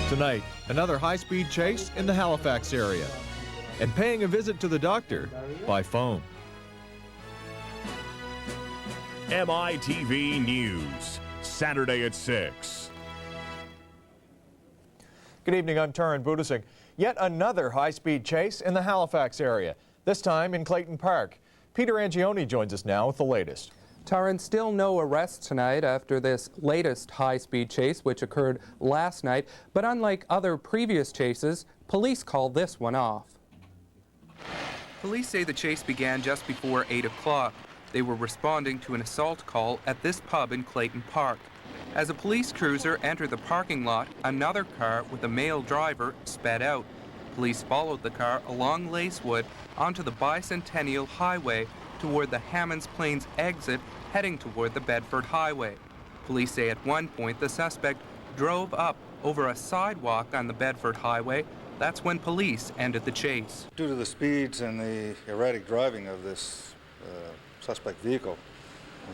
Tonight, another high-speed chase in the Halifax area, and paying a visit to the doctor by phone. MITV News, Saturday at 6. Good evening, I'm Taran Budasing. Yet another high-speed chase in the Halifax area, this time in Clayton Park. Peter Angione joins us now with the latest. Taran, still no arrests tonight after this latest high-speed chase, which occurred last night. But unlike other previous chases, police called this one off. Police say the chase began just before 8 o'clock. They were responding to an assault call at this pub in Clayton Park. As a police cruiser entered the parking lot, another car with a male driver sped out. Police followed the car along Lacewood onto the Bicentennial Highway toward the Hammonds Plains exit, heading toward the Bedford Highway. Police say at one point the suspect drove up over a sidewalk on the Bedford Highway. That's when police ended the chase. Due to the speeds and the erratic driving of this suspect vehicle,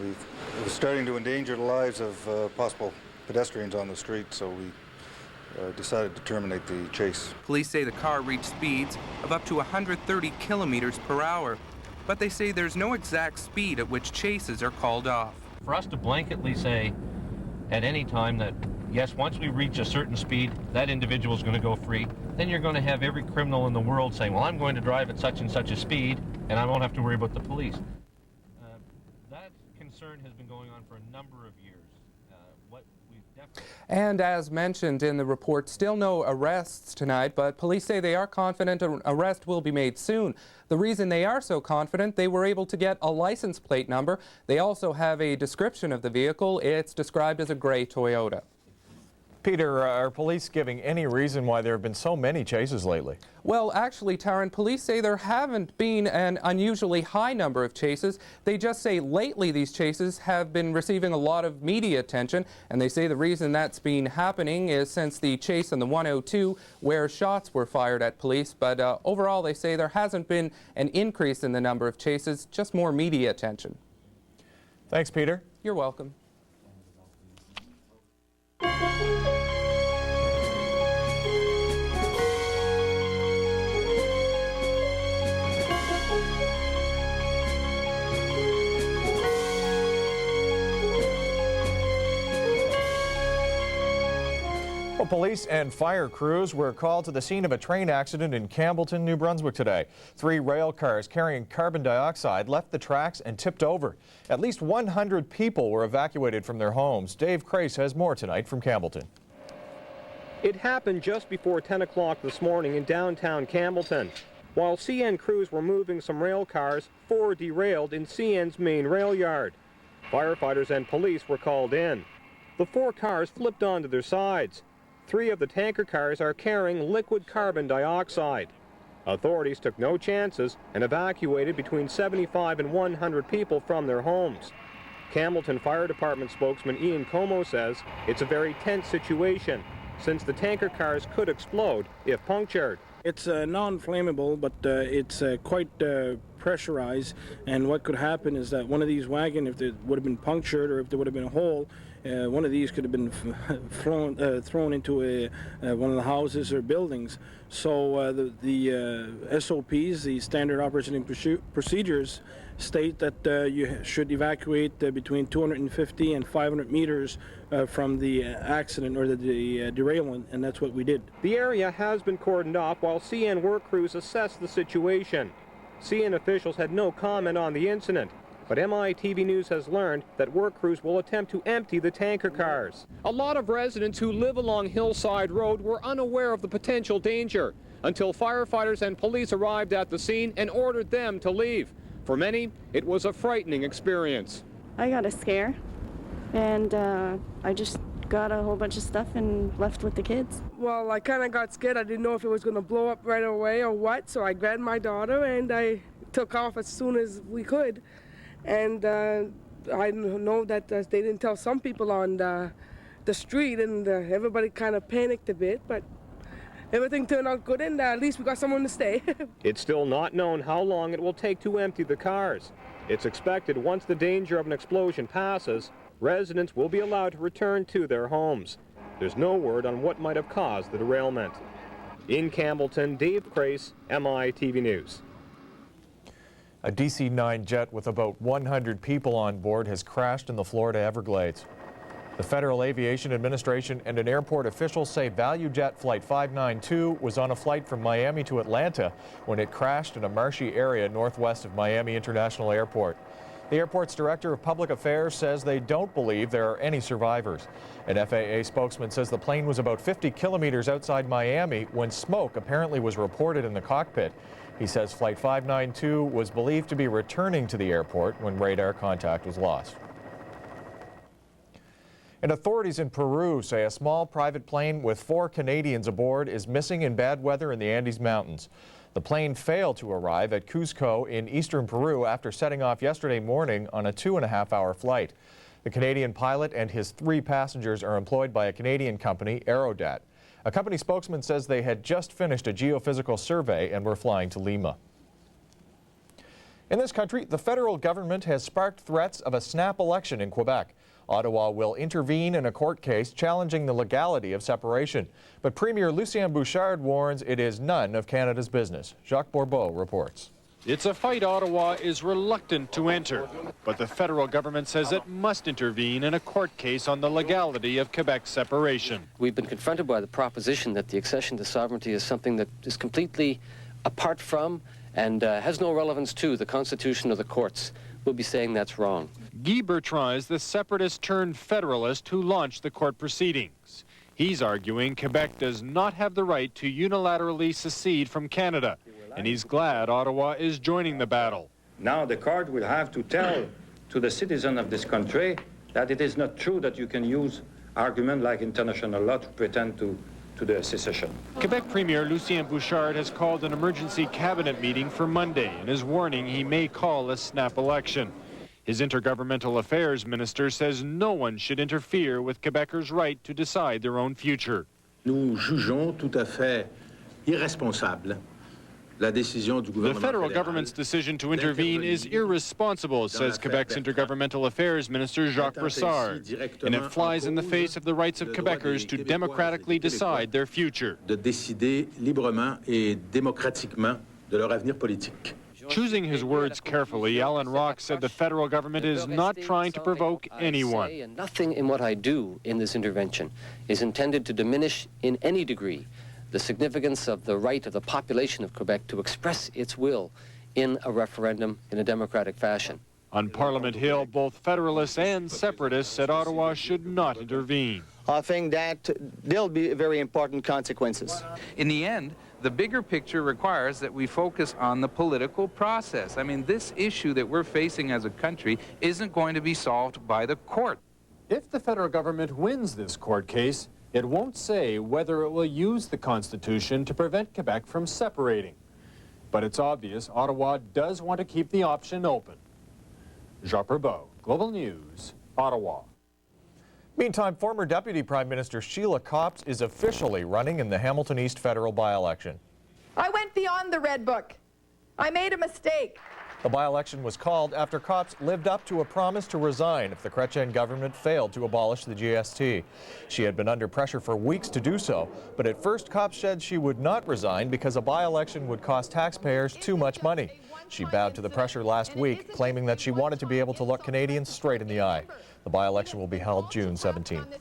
it was starting to endanger the lives of possible pedestrians on the street, so we decided to terminate the chase. Police say the car reached speeds of up to 130 kilometers per hour, but they say there's no exact speed at which chases are called off. For us to blanketly say at any time that, yes, once we reach a certain speed, that individual is going to go free, then you're going to have every criminal in the world saying, well, I'm going to drive at such and such a speed, and I won't have to worry about the police. That concern has been going on for a number of years. And as mentioned in the report, still no arrests tonight, but police say they are confident an arrest will be made soon. The reason they are so confident, they were able to get a license plate number. They also have a description of the vehicle. It's described as a gray Toyota. Peter, are police giving any reason why there have been so many chases lately? Well, actually, Taran, police say there haven't been an unusually high number of chases. They just say lately these chases have been receiving a lot of media attention, and they say the reason that's been happening is since the chase on the 102 where shots were fired at police. But overall, they say there hasn't been an increase in the number of chases, just more media attention. Thanks, Peter. You're welcome. Well, police and fire crews were called to the scene of a train accident in Campbellton, New Brunswick today. 3 rail cars carrying carbon dioxide left the tracks and tipped over. At least 100 people were evacuated from their homes. Dave Crace has more tonight from Campbellton. It happened just before 10 o'clock this morning in downtown Campbellton. While CN crews were moving some rail cars, 4 derailed in CN's main rail yard. Firefighters and police were called in. The 4 cars flipped onto their sides. 3 of the tanker cars are carrying liquid carbon dioxide. Authorities took no chances and evacuated between 75 and 100 people from their homes. Campbellton Fire Department spokesman Ian Como says it's a very tense situation since the tanker cars could explode if punctured. It's non-flammable, but it's quite pressurized, and what could happen is that one of these wagons, if it would have been punctured or if there would have been a hole, one of these could have been thrown into one of the houses or buildings. So the SOPs, the standard operating procedures, state that you should evacuate between 250 and 500 meters from the accident or the derailment, and that's what we did. The area has been cordoned off while CN work crews assess the situation. CN officials had no comment on the incident, but MITV News has learned that work crews will attempt to empty the tanker cars. A lot of residents who live along Hillside Road were unaware of the potential danger until firefighters and police arrived at the scene and ordered them to leave. For many, it was a frightening experience. I got a scare, and I just got a whole bunch of stuff and left with the kids. Well, I kind of got scared. I didn't know if it was going to blow up right away or what, so I grabbed my daughter and I took off as soon as we could. And I know that they didn't tell some people on the street, and everybody kind of panicked a bit, but everything turned out good, and at least we got someone to stay. It's still not known how long it will take to empty the cars. It's expected once the danger of an explosion passes, residents will be allowed to return to their homes. There's no word on what might have caused the derailment. In Campbellton, Dave Crace, MITV News. A DC-9 jet with about 100 people on board has crashed in the Florida Everglades. The Federal Aviation Administration and an airport official say Value Jet Flight 592 was on a flight from Miami to Atlanta when it crashed in a marshy area northwest of Miami International Airport. The airport's Director of Public Affairs says they don't believe there are any survivors. An FAA spokesman says the plane was about 50 kilometers outside Miami when smoke apparently was reported in the cockpit. He says Flight 592 was believed to be returning to the airport when radar contact was lost. And authorities in Peru say a small private plane with 4 Canadians aboard is missing in bad weather in the Andes Mountains. The plane failed to arrive at Cuzco in eastern Peru after setting off yesterday morning on a 2.5-hour flight. The Canadian pilot and his 3 passengers are employed by a Canadian company, Aerodat. A company spokesman says they had just finished a geophysical survey and were flying to Lima. In this country, the federal government has sparked threats of a snap election in Quebec. Ottawa will intervene in a court case challenging the legality of separation. But Premier Lucien Bouchard warns it is none of Canada's business. Jacques Bourbeau reports. It's a fight Ottawa is reluctant to enter, but the federal government says it must intervene in a court case on the legality of Quebec's separation. We've been confronted by the proposition that the accession to sovereignty is something that is completely apart from and has no relevance to the Constitution or the courts. We'll be saying that's wrong. Guy Bertrand is the separatist-turned-federalist who launched the court proceedings. He's arguing Quebec does not have the right to unilaterally secede from Canada, and he's glad Ottawa is joining the battle. Now the court will have to tell to the citizen of this country that it is not true that you can use argument like international law to pretend to the secession. Quebec Premier Lucien Bouchard has called an emergency cabinet meeting for Monday and is warning he may call a snap election. His intergovernmental affairs minister says no one should interfere with Quebecers' right to decide their own future. Nous jugeons tout à fait irresponsable la décision du gouvernement. The federal government's decision to intervene is irresponsible, says Quebec's intergovernmental affairs minister Jacques Brassard, and it flies in the face of the rights of Quebecers to democratically decide their future. De décider librement et démocratiquement de leur avenir politique. Choosing his words carefully, Alan Rock said the federal government is not trying to provoke anyone. Nothing in what I do in this intervention is intended to diminish in any degree the significance of the right of the population of Quebec to express its will in a referendum in a democratic fashion. On Parliament Hill, both Federalists and Separatists said Ottawa should not intervene. I think that there'll be very important consequences. In the end, the bigger picture requires that we focus on the political process. I mean, this issue that we're facing as a country isn't going to be solved by the court. If the federal government wins this court case, it won't say whether it will use the Constitution to prevent Quebec from separating. But it's obvious Ottawa does want to keep the option open. Jacques Bourbeau, Global News, Ottawa. Meantime, former Deputy Prime Minister Sheila Copps is officially running in the Hamilton East federal by-election. I went beyond the Red Book. I made a mistake. The by-election was called after Copps lived up to a promise to resign if the Chrétien government failed to abolish the GST. She had been under pressure for weeks to do so, but at first Copps said she would not resign because a by-election would cost taxpayers too much money. She bowed to the pressure last week, claiming that she wanted to be able to look Canadians straight in the eye. The by-election will be held June 17th.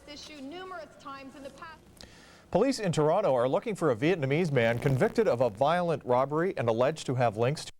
Police in Toronto are looking for a Vietnamese man convicted of a violent robbery and alleged to have links to